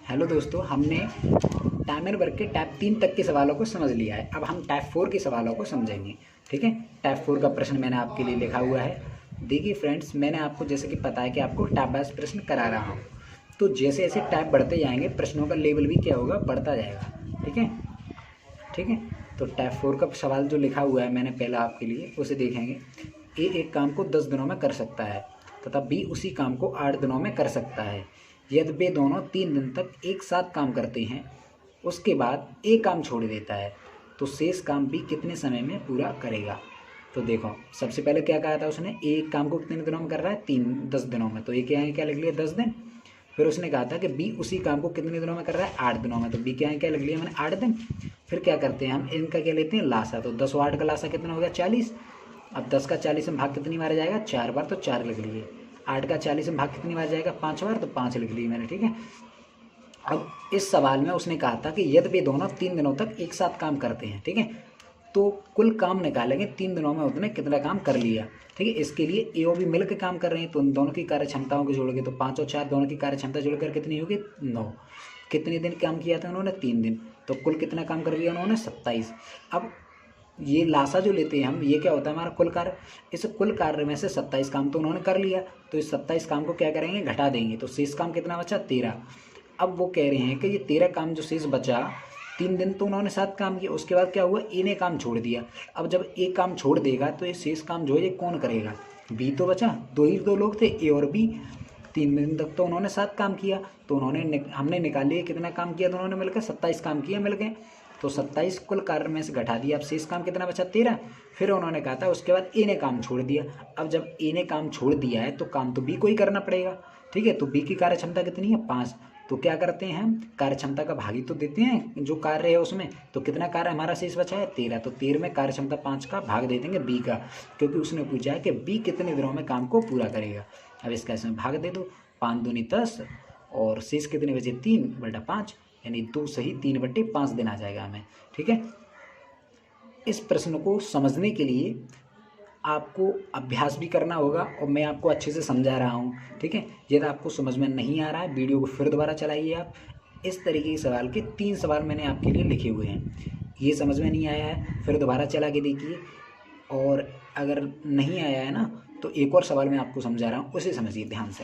Hello दोस्तों, हमने timer work के टाइप 3 तक के सवालों को समझ लिया है। अब हम टाइप 4 के सवालों को समझेंगे। ठीक है, टाइप 4 का प्रश्न मैंने आपके लिए लिखा हुआ है। देखिए फ्रेंड्स, मैंने आपको जैसे कि पता है कि आपको टाइप वाइज प्रश्न करा रहा हूँ, तो जैसे जैसे टाइप बढ़ते जाएंगे प्रश्नों का लेवल भी क्या होगा, बढ़ता जाएगा। ठीक है, ठीक है। तो टाइप 4 का सवाल जो लिखा हुआ है मैंने पहला आपके लिए, उसे देखेंगे। ए एक काम को 10 दिनों में कर सकता है तथा बी उसी काम को 8 दिनों में कर सकता है। यदि वे दोनों 3 दिन तक एक साथ काम करते हैं, उसके बाद ए काम छोड़ देता है, तो शेष काम बी कितने समय में पूरा करेगा। तो देखो, सबसे पहले क्या कहा था उसने, एक काम को कितने दिनों में कर रहा है, 10 दिनों में, तो ये क्या लिख लिया, 10 दिन। फिर उसने कहा था कि बी उसी काम को कितने दिनों में कर रहा है, 8 दिनों में, तो बी क्या लिख लिया मैंने, 8 दिन। फिर क्या करते हैं हम, इनका क्या लेते हैं, लासा। तो 10 और 8 का लासा कितना हो गया, 40। अब 10 का 40 में भाग कितनी बार जाएगा, 4 बार, तो 4 लिख लिए। 8 का 40 में भाग कितनी बार जाएगा, 5 बार, तो 5 लिख लिए मैंने। ठीक है। अब इस सवाल में उसने कहा था कि यदि वे दोनों 3 दिनों तक एक साथ काम करते हैं, ठीक है, तो कुल काम निकालेंगे 3 दिनों में उसने कितना काम कर लिया। ठीक है, इसके लिए ए और बी मिल के काम कर रहे हैं, तो उन दोनों की कार्य क्षमताओं को जोड़ोगे तो 5 और 4 दोनों की कार्य क्षमता जोड़कर कितनी होगी, 9। कितने दिन काम किया था उन्होंने, 3 दिन, तो कुल कितना काम कर लिया उन्होंने, 27। अब ये लासा जो लेते हैं हम, ये क्या होता है हमारा कुल कार्य। इस कुल कार्य में से 27 काम तो उन्होंने कर लिया, तो इस 27 काम को क्या करेंगे, घटा देंगे, तो शेष काम कितना बचा, 13। अब वो कह रहे हैं कि ये 13 काम जो शेष बचा, 3 दिन तो उन्होंने साथ काम किया, उसके बाद क्या हुआ, ए ने काम छोड़ दिया। अब जब ए काम छोड़ देगा तो ये शेष काम जो है ये कौन करेगा, बी तो बचा, दो लोग थे, ए और बी। 3 दिन तक तो उन्होंने साथ काम किया, तो हमने निकाल लिया कितना काम किया, तो उन्होंने मिलकर 27 काम किया मिलकर, तो 27 कुल कार्य में से घटा दिया, अब शेष काम कितना बचा, 13। फिर उन्होंने कहा था उसके बाद ए ने काम छोड़ दिया। अब जब ए ने काम छोड़ दिया है तो काम तो बी को ही करना पड़ेगा। ठीक है, तो बी की कार्य क्षमता कितनी है, 5। तो क्या करते हैं हम, कार्य क्षमता का भागी तो देते हैं जो कार्य है उसमें, तो कितना कार्य हमारा शेष बचा है, 13। तो 13 में कार्य क्षमता 5 का भाग दे देंगे बी का, क्योंकि उसने पूछा है कि बी कितने दिनों में काम को पूरा करेगा। अब इसका इसमें भाग दे दो, 5 दूनी 10, और शेष कितने बचे, 3/5, यानी 2 सही 3/5 दिन आ जाएगा हमें। ठीक है, इस प्रश्न को समझने के लिए आपको अभ्यास भी करना होगा, और मैं आपको अच्छे से समझा रहा हूँ। ठीक है, यदि आपको समझ में नहीं आ रहा है, वीडियो को फिर दोबारा चलाइए आप। इस तरीके के सवाल के 3 सवाल मैंने आपके लिए लिखे हुए हैं। ये समझ में नहीं आया है, फिर दोबारा चला के देखिए, और अगर नहीं आया है ना, तो एक और सवाल मैं आपको समझा रहा हूँ, उसे समझिए ध्यान से।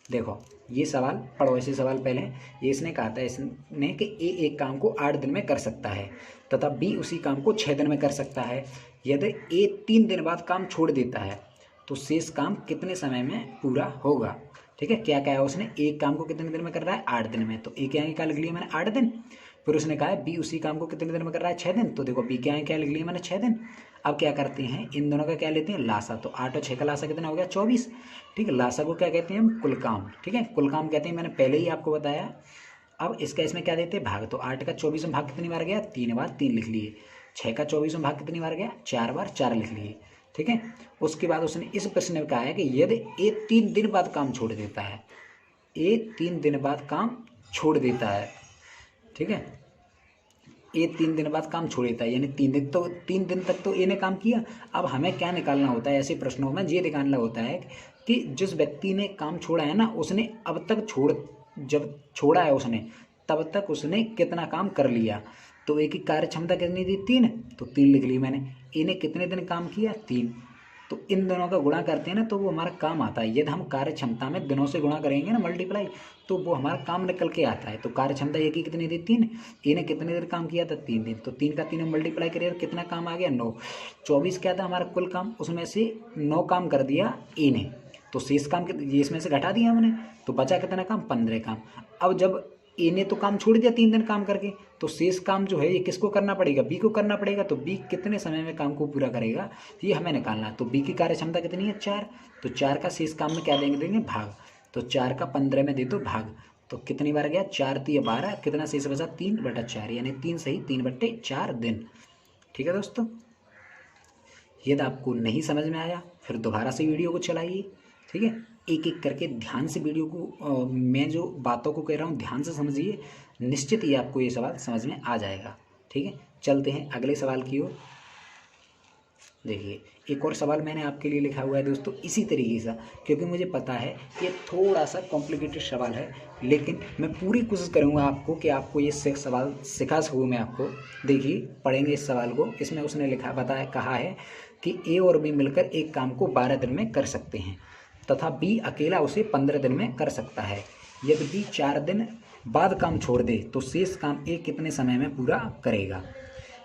देखो, ये सवाल पढ़ो, ऐसे सवाल पहले। ये इसने कहा था इसने कि ए एक काम को 8 दिन में कर सकता है तथा बी उसी काम को 6 दिन में कर सकता है। यदि ए 3 दिन बाद काम छोड़ देता है तो शेष काम कितने समय में पूरा होगा। ठीक है, क्या क्या है, उसने एक काम को कितने दिन में कर रहा है, 8 दिन में, तो ए क्या लिख लिया मैंने, 8 दिन। फिर उसने कहा है बी उसी काम को कितने दिन में कर रहा है, 6 दिन, तो देखो बी क्या लिख लिया मैंने, 6 दिन। अब क्या करते हैं, इन दोनों का क्या लेते हैं, लासा। तो 8 और 6 का लासा कितना हो गया, 24। ठीक है, लासा को क्या कहते हैं हम, कुल काम। ठीक है, कुल काम कहते हैं, मैंने पहले ही आपको बताया। अब इसका इसमें क्या देते हैं, भाग। तो 8 का 24 में भाग कितनी बार गया, 3 बार, 3 लिख लिए। 6 का 24 में भाग कितनी बार गया, 4 बार, 4 लिख लिए। ठीक है, उसके बाद उसने इस प्रश्न में कहा है कि यदि ए 3 दिन बाद काम छोड़ देता है, ए 3 दिन बाद काम छोड़ देता है। ठीक है, ए 3 दिन बाद काम छोड़ देता है, यानी 3 दिन तक तो ए ने काम किया। अब हमें क्या निकालना होता है ऐसे प्रश्नों में, ये निकालना होता है कि जिस व्यक्ति ने काम छोड़ा है ना, उसने अब तक जब छोड़ा है उसने, तब तक उसने कितना काम कर लिया। तो ए की कार्य क्षमता कितनी थी, 3, तो 3 लिख ली मैंने। ए ने कितने दिन काम किया, 3। तो इन दोनों का गुणा करते हैं ना, तो वो हमारा काम आता है। यदि हम कार्य क्षमता में दिनों से गुणा करेंगे ना, मल्टीप्लाई, तो वो हमारा काम निकल के आता है। तो कार्य क्षमता ये की कितनी थी, 3। ए ने कितने देर काम किया था, 3 दिन, तो 3 का 3 में मल्टीप्लाई करिए तो कितना काम आ गया, 9। 24 क्या था हमारा कुल काम, उसमें से 9 काम कर दिया ए ने, तो शेष काम ये इसमें से घटा दिया हमने, तो बचा कितना काम, 15 काम। अब जब ए ने तो काम छोड़ दिया 3 दिन काम करके, तो शेष काम जो है ये किसको करना पड़ेगा, बी को करना पड़ेगा। तो बी कितने समय में काम को पूरा करेगा, ये हमें निकालना है। तो बी की कार्य क्षमता कितनी है, 4। तो 4 का शेष काम में क्या देंगे भाग। तो 4 का 15 में दे दो भाग, तो कितनी बार गया, 4 3 12, कितना शेष बचा, 3/4, यानी 3 सही 3/4 दिन। ठीक है दोस्तों, यदि आपको नहीं समझ में आया फिर दोबारा से वीडियो को चलाइए। ठीक है, एक एक करके ध्यान से वीडियो को मैं जो बातों को कह रहा हूँ ध्यान से समझिए, निश्चित ही आपको ये सवाल समझ में आ जाएगा। ठीक है, चलते हैं अगले सवाल की ओर। देखिए, एक और सवाल मैंने आपके लिए लिखा हुआ है दोस्तों इसी तरीके से, क्योंकि मुझे पता है ये थोड़ा सा कॉम्प्लिकेटेड सवाल है, लेकिन मैं पूरी कोशिश करूँगा आपको कि आपको ये सवाल सिखा सकूँ मैं आपको। देखिए पढ़ेंगे इस सवाल को। इसमें उसने कहा है कि ए और बी मिलकर एक काम को 12 दिन में कर सकते हैं तथा बी अकेला उसे 15 दिन में कर सकता है। यदि बी 4 दिन बाद काम छोड़ दे तो शेष काम ए कितने समय में पूरा करेगा।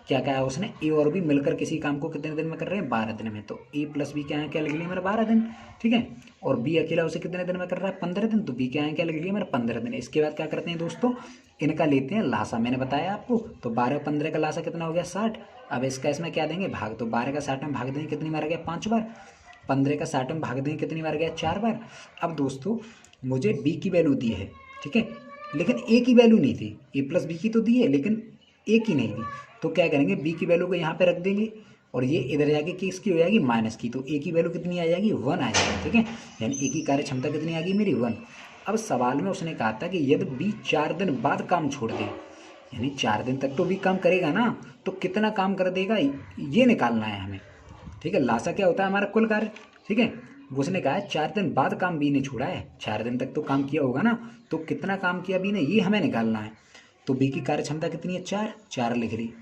क्या कहा है उसने, ए और बी मिलकर किसी काम को कितने दिन में कर रहे हैं, 12 दिन में। तो ए प्लस बी क्या है, क्या लिख लिया मेरा 12 दिन, ठीक है। और बी अकेला उसे कितने दिन में कर रहा है, 15 दिन। तो बी क्या है, क्या लिख लिया मेरा 15 दिन। इसके बाद क्या करते हैं दोस्तों, इनका लेते हैं लासा, मैंने बताया आपको। तो 12 15 का लासा कितना हो गया 60। अब इसका इसमें क्या देंगे भाग, तो 12 का 60 में भाग देंगे कितनी बार गया 5 बार। 15 का 60 में भाग देंगे कितनी बार गया 4 बार। अब दोस्तों मुझे बी की वैल्यू दी है, ठीक है, लेकिन ए की वैल्यू नहीं थी। ए प्लस बी की तो दी है लेकिन ए की नहीं दी। तो क्या करेंगे, बी की वैल्यू को यहाँ पे रख देंगे और ये इधर जाके किसकी हो जाएगी, माइनस की। तो ए की वैल्यू कितनी आ जाएगी, 1 आ जाएगी, ठीक है। यानी ए की कार्य क्षमता कितनी आ गई मेरी 1। अब सवाल में उसने कहा था कि यदि बी 4 दिन बाद काम छोड़ दे, यानी 4 दिन तक तो बी काम करेगा ना, तो कितना काम कर देगा ये निकालना है हमें, ठीक है। लासा क्या होता है हमारा कुल कार्य, ठीक है। उसने कहा है 4 दिन बाद काम बी ने छोड़ा है, 4 दिन तक तो काम किया होगा ना, तो कितना काम किया बी ने ये हमें निकालना है। तो बी की कार्य क्षमता कितनी है 4 लिख ली।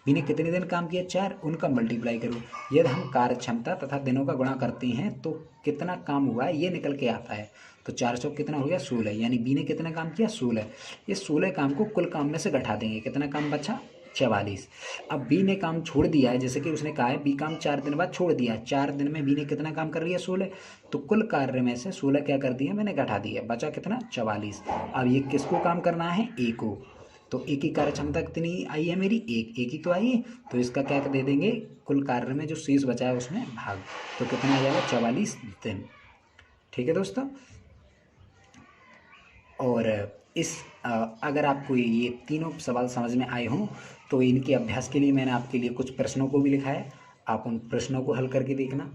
बी ने कितने दिन काम किया 4, उनका मल्टीप्लाई करो। यदि हम कार्य क्षमता तथा दिनों का गुणा करते हैं तो कितना काम हुआ है ये निकल के आता है। तो 400 कितना हो गया 16, यानी बी ने कितना काम किया 16। ये 16 काम को कुल काम में से घटा देंगे, कितना काम बचा 44। अब बी ने काम छोड़ दिया है, जैसे कि उसने कहा है बी काम 4 दिन बाद छोड़ दिया। 4 दिन में बी ने कितना काम कर लिया 16। तो कुल कार्य में से 16 क्या कर दिया मैंने घटा दिया, बचा कितना 44। अब ये किसको काम करना है, ए को। तो ए की कार्य क्षमता कितनी आई है मेरी, एक ही तो आई है। तो इसका क्या दे देंगे, कुल कार्य में जो शेष बचा है उसमें भाग। तो कितना आ जाएगा 44 दिन, ठीक है दोस्तों। और अगर आपको ये तीनों सवाल समझ में आए हों तो इनके अभ्यास के लिए मैंने आपके लिए कुछ प्रश्नों को भी लिखा है, आप उन प्रश्नों को हल करके देखना,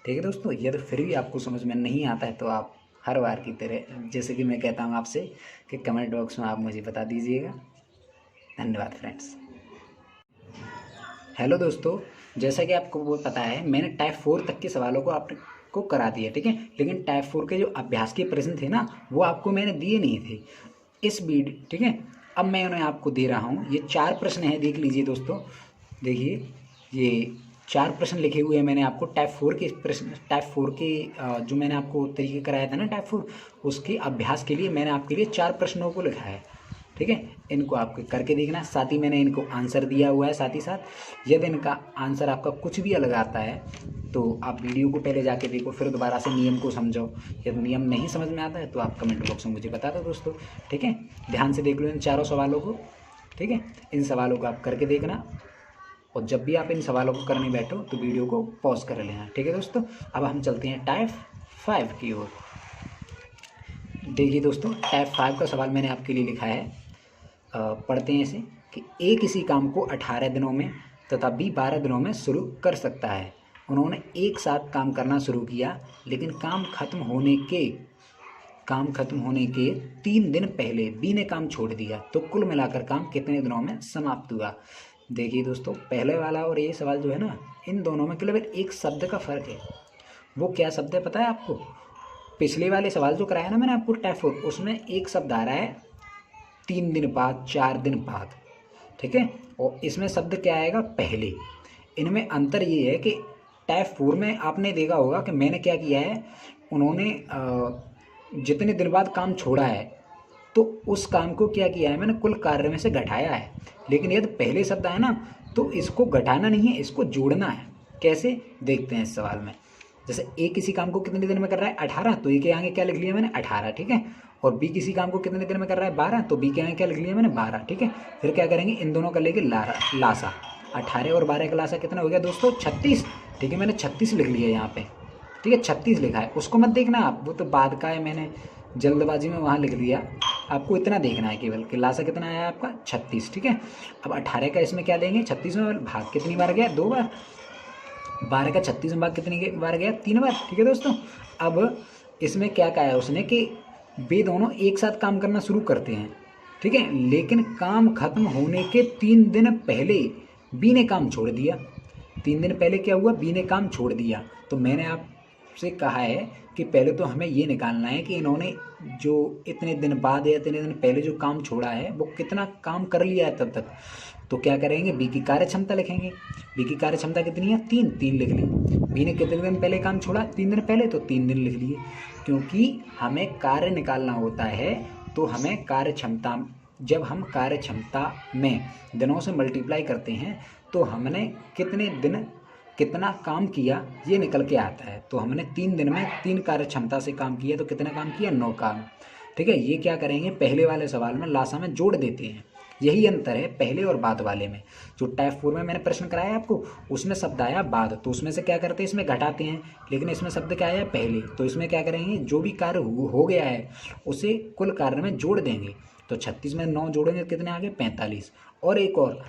ठीक है दोस्तों। यदि फिर भी आपको समझ में नहीं आता है तो आप हर बार की तरह, जैसे कि मैं कहता हूँ आपसे, कि कमेंट बॉक्स में आप मुझे बता दीजिएगा। धन्यवाद फ्रेंड्स। हेलो दोस्तों, जैसा कि आपको वो पता है मैंने टाइप 4 तक के सवालों को आपको करा दिया, ठीक है। लेकिन टाइप 4 के जो अभ्यास के प्रश्न थे ना, वो आपको मैंने दिए नहीं थे इस वीडियो, ठीक है। अब मैं उन्हें आपको दे रहा हूँ। ये 4 प्रश्न हैं, देख लीजिए दोस्तों। देखिए ये 4 प्रश्न लिखे हुए हैं मैंने आपको टाइप 4 के प्रश्न। टाइप 4 के जो मैंने आपको तरीके कराया था ना टाइप 4, उसके अभ्यास के लिए मैंने आपके लिए 4 प्रश्नों को लिखा है, ठीक है। इनको आपको करके देखना, साथ ही मैंने इनको आंसर दिया हुआ है साथ ही साथ। यदि इनका आंसर आपका कुछ भी अलग आता है तो आप वीडियो को पहले जाके देखो, फिर दोबारा से नियम को समझो। यदि नियम नहीं समझ में आता है तो आप कमेंट बॉक्स में मुझे बता दो दोस्तों, ठीक है। ध्यान से देख लो इन चारों सवालों को, ठीक है। इन सवालों को आप करके देखना और जब भी आप इन सवालों को करने बैठो तो वीडियो को पॉज कर लेना, ठीक है दोस्तों। अब हम चलते हैं टाइप 5 की ओर। देखिए दोस्तों, टाइप 5 का सवाल मैंने आपके लिए लिखा है, पढ़ते हैं इसे कि ए किसी काम को 18 दिनों में तथा बी 12 दिनों में शुरू कर सकता है। उन्होंने एक साथ काम करना शुरू किया, लेकिन काम खत्म होने के 3 दिन पहले बी ने काम छोड़ दिया। तो कुल मिलाकर काम कितने दिनों में समाप्त हुआ। देखिए दोस्तों, पहले वाला और ये सवाल जो है ना, इन दोनों में केवल एक शब्द का फर्क है। वो क्या शब्द है पता है आपको, पिछले वाले सवाल जो कराया ना मैंने आपको टाइप 4, उसमें एक शब्द आ रहा है 3 दिन बाद, 4 दिन बाद, ठीक है। और इसमें शब्द क्या आएगा, पहले। इनमें अंतर ये है कि टाइप 4 में आपने देखा होगा कि मैंने क्या किया है, उन्होंने जितने दिन बाद काम छोड़ा है तो उस काम को क्या किया है मैंने, कुल कार्य में से घटाया है। लेकिन यदि पहले शब्द आए ना तो इसको घटाना नहीं है, इसको जोड़ना है। कैसे, देखते हैं इस सवाल में। जैसे ए किसी काम को कितने दिन में कर रहा है 18, तो ए के आगे क्या लिख लिया मैंने 18, ठीक है। और बी किसी काम को कितने दिन में कर रहा है 12, तो बी के आगे क्या लिख लिया मैंने 12, ठीक है। फिर क्या करेंगे, इन दोनों का लेके लासा, 18 और 12 का लासा कितना हो गया दोस्तों 36, ठीक है। मैंने 36 लिख लिया यहाँ पे, ठीक है, 36 लिखा है। उसको मत देखना आप, वो तो बाद का है, मैंने जल्दबाजी में वहाँ लिख लिया। आपको इतना देखना है केवल कि लासा कितना आया आपका 36, ठीक है। अब 18 का इसमें क्या लेंगे, 36 में भाग कितनी बार गया 2 बार, 12 का 36 में भाग कितनी बार गया 3 बार, ठीक है दोस्तों। अब इसमें क्या कहा है उसने कि वे दोनों एक साथ काम करना शुरू करते हैं, ठीक है, लेकिन काम खत्म होने के 3 दिन पहले बी ने काम छोड़ दिया। 3 दिन पहले क्या हुआ, बी ने काम छोड़ दिया। तो मैंने आपसे कहा है कि पहले तो हमें ये निकालना है कि इन्होंने जो इतने दिन बाद या इतने दिन पहले जो काम छोड़ा है वो कितना काम कर लिया है तब तक। तो क्या करेंगे, बी की कार्य क्षमता लिखेंगे। बी की कार्य क्षमता कितनी है, 3, 3 लिख ली। बी ने कितने दिन पहले काम छोड़ा, 3 दिन पहले, तो 3 दिन लिख लिए। क्योंकि हमें कार्य निकालना होता है तो हमें कार्य क्षमता, जब हम कार्य क्षमता में दिनों से मल्टीप्लाई करते हैं तो हमने कितने दिन कितना काम किया ये निकल के आता है। तो हमने 3 दिन में 3 कार्य क्षमता से काम किया, तो कितना काम किया, 9 काम। ठीक है, ये क्या करेंगे, पहले वाले सवाल में लासा में जोड़ देते हैं। यही अंतर है पहले और बाद वाले में। जो टाइप 4 में मैंने प्रश्न कराया आपको, उसमें शब्द आया बाद, तो उसमें से क्या करते हैं, इसमें घटाते हैं। लेकिन इसमें शब्द क्या आया, पहले, तो इसमें क्या करेंगे, जो भी कार्य हो गया है उसे कुल कार्य में जोड़ देंगे। तो 36 में 9 जोड़ेंगे, कितने आ गए, 45। और एक और,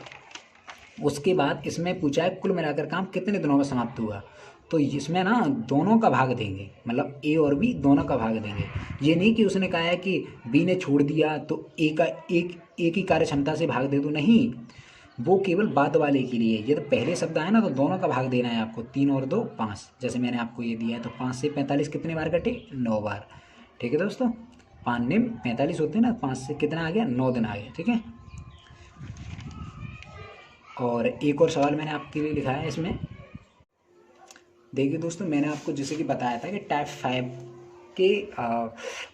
उसके बाद इसमें पूछा है कुल मिलाकर काम कितने दिनों में समाप्त हुआ। तो इसमें ना दोनों का भाग देंगे, मतलब ए और बी दोनों का भाग देंगे। ये नहीं कि उसने कहा है कि बी ने छोड़ दिया तो ए का एक ही कार्य क्षमता से भाग दे दो, नहीं, वो केवल बाद वाले के लिए। ये तो पहले शब्द आए ना, तो दोनों का भाग देना है आपको। 3 और 2 5, जैसे मैंने आपको ये दिया है। तो 5 से 45 कितने बार कटे, 9 बार। ठीक है दोस्तों, 5 निम 45 होते हैं ना, 5 से कितना आ गया, 9 दिन आ गया। ठीक है, और एक और सवाल मैंने आपके लिए लिखा है इसमें। देखिए दोस्तों, मैंने आपको जैसे कि बताया था कि टाइप 5 के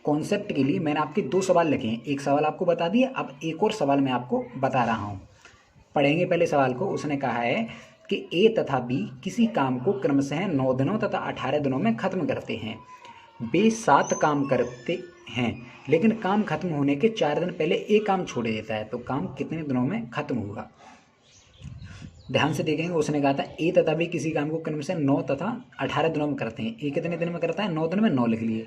कॉन्सेप्ट के लिए मैंने आपके 2 सवाल लिखे हैं। एक सवाल आपको बता दिया, अब एक और सवाल मैं आपको बता रहा हूँ। पढ़ेंगे पहले सवाल को। उसने कहा है कि ए तथा बी किसी काम को क्रमशः 9 दिनों तथा 18 दिनों में खत्म करते हैं। बी 7 काम करते हैं, लेकिन काम खत्म होने के 4 दिन पहले ए काम छोड़ देता है। तो काम कितने दिनों में खत्म होगा, ध्यान से देखेंगे। उसने कहा था ए तथा बी किसी काम को क्रम से 9 तथा 18 दिनों में करते हैं। ए कितने दिन में करता है, 9 दिन में, 9 लिख लिए।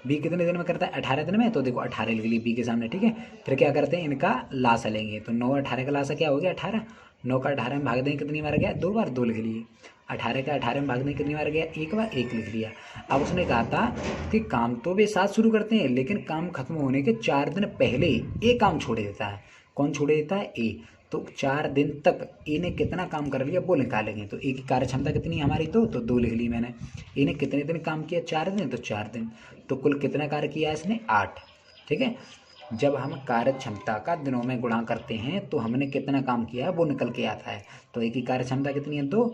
बी कितने दिन में करता है, 18 दिन में, तो देखो 18 लिख लिए बी के सामने। ठीक है, फिर क्या करते हैं, इनका लासा लेंगे। तो 9 18 का लासा क्या हो गया, 18। 9 का 18 में भाग देंगे, कितनी बार गया, 2 बार, 2 लिख लिए। 18 का 18 में भाग देंगे, कितनी बार गया, 1 बार, 1 लिख लिया। अब उसने कहा था कि काम तो वे 7 शुरू करते हैं, लेकिन काम खत्म होने के 4 दिन पहले ए काम छोड़ देता है। कौन छोड़ देता है, ए। तो 4 दिन तक ए ने कितना काम कर लिया वो निकालेंगे। तो ए की कार्य क्षमता कितनी है हमारी, तो 2 लिख ली मैंने। ए ने कितने दिन काम किया, 4 दिन, तो 4 दिन। तो कुल कितना कार्य किया इसने, 8। ठीक है, जब हम कार्य क्षमता का दिनों में गुणा करते हैं तो हमने कितना काम किया है वो निकल के आता है। तो ए की कार्य क्षमता कितनी है, 2।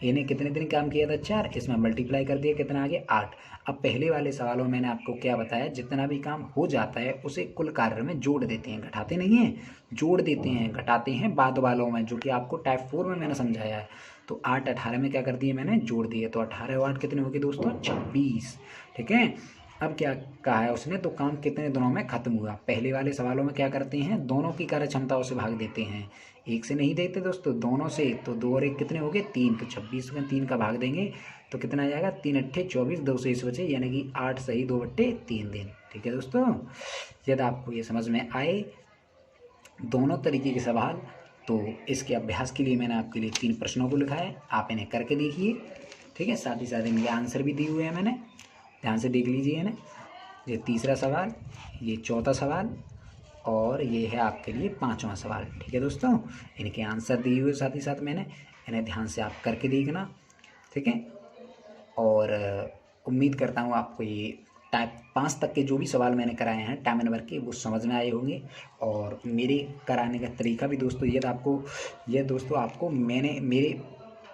ए ने कितने दिन काम किया था, 4। इसमें मल्टीप्लाई कर दिया, कितना आ गया, 8। अब पहले वाले सवालों में मैंने आपको क्या बताया, जितना भी काम हो जाता है उसे कुल कार्य में जोड़ देते हैं, घटाते नहीं हैं, जोड़ देते हैं, घटाते हैं बाद वालों में, जो कि आपको टाइप 4 में मैंने समझाया है। तो 8 18 में क्या कर दिए मैंने, जोड़ दिए। तो 18 और 8 कितने हो गए दोस्तों, 26। ठीक है, अब क्या कहा है उसने, तो काम कितने दिनों में खत्म हुआ। पहले वाले सवालों में क्या करते हैं, दोनों की कार्य क्षमताओं से भाग देते हैं, एक से नहीं देते दोस्तों, दोनों से। तो 2 और 1 कितने हो गए, 3। तो 26 में 3 का भाग देंगे तो कितना आ जाएगा, 3 अट्ठे 24, 2 से इस बचे, यानी कि 8 सही 2/3 दिन। ठीक है दोस्तों, यदि आपको ये समझ में आए दोनों तरीके के सवाल, तो इसके अभ्यास के लिए मैंने आपके लिए 3 प्रश्नों को लिखा है, आप इन्हें करके देखिए। ठीक है, साथ ही साथ इनके आंसर भी दिए हुए हैं मैंने, ध्यान से देख लीजिए इन्हें। ये तीसरा सवाल, ये चौथा सवाल, और ये है आपके लिए 5वां सवाल। ठीक है दोस्तों, इनके आंसर दिए हुए साथ ही साथ मैंने, इन्हें ध्यान से आप करके देखना। ठीक है, और उम्मीद करता हूँ आपको ये टाइप 5 तक के जो भी सवाल मैंने कराए हैं टाइम एंड वर्क के, वो समझ में आए होंगे। और मेरे कराने का तरीका भी दोस्तों, ये दोस्तों आपको मैंने मेरे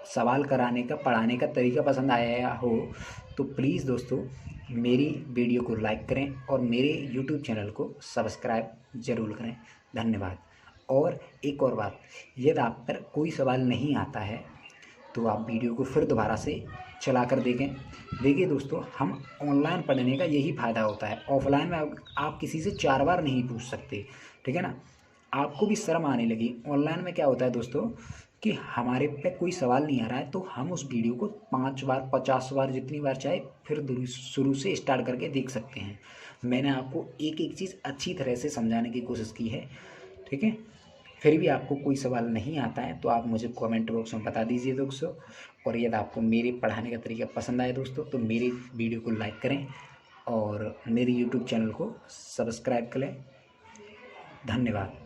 सवाल कराने का, पढ़ाने का तरीका पसंद आया हो तो प्लीज़ दोस्तों मेरी वीडियो को लाइक करें और मेरे यूट्यूब चैनल को सब्सक्राइब ज़रूर करें। धन्यवाद। और एक और बात, यदि आप पर कोई सवाल नहीं आता है तो आप वीडियो को फिर दोबारा से चला कर देखें। देखिए दोस्तों, हम ऑनलाइन पढ़ने का यही फ़ायदा होता है, ऑफलाइन में आप किसी से 4 बार नहीं पूछ सकते। ठीक है ना, आपको भी शर्म आने लगी। ऑनलाइन में क्या होता है दोस्तों कि हमारे पे कोई सवाल नहीं आ रहा है तो हम उस वीडियो को 5 बार 50 बार जितनी बार चाहे फिर शुरू से स्टार्ट करके देख सकते हैं। मैंने आपको एक एक चीज़ अच्छी तरह से समझाने की कोशिश की है। ठीक है, फिर भी आपको कोई सवाल नहीं आता है तो आप मुझे कमेंट बॉक्स में बता दीजिए दोस्तों। और यदि आपको मेरे पढ़ाने का तरीका पसंद आए दोस्तों तो मेरी वीडियो को लाइक करें और मेरे यूट्यूब चैनल को सब्सक्राइब करें। धन्यवाद।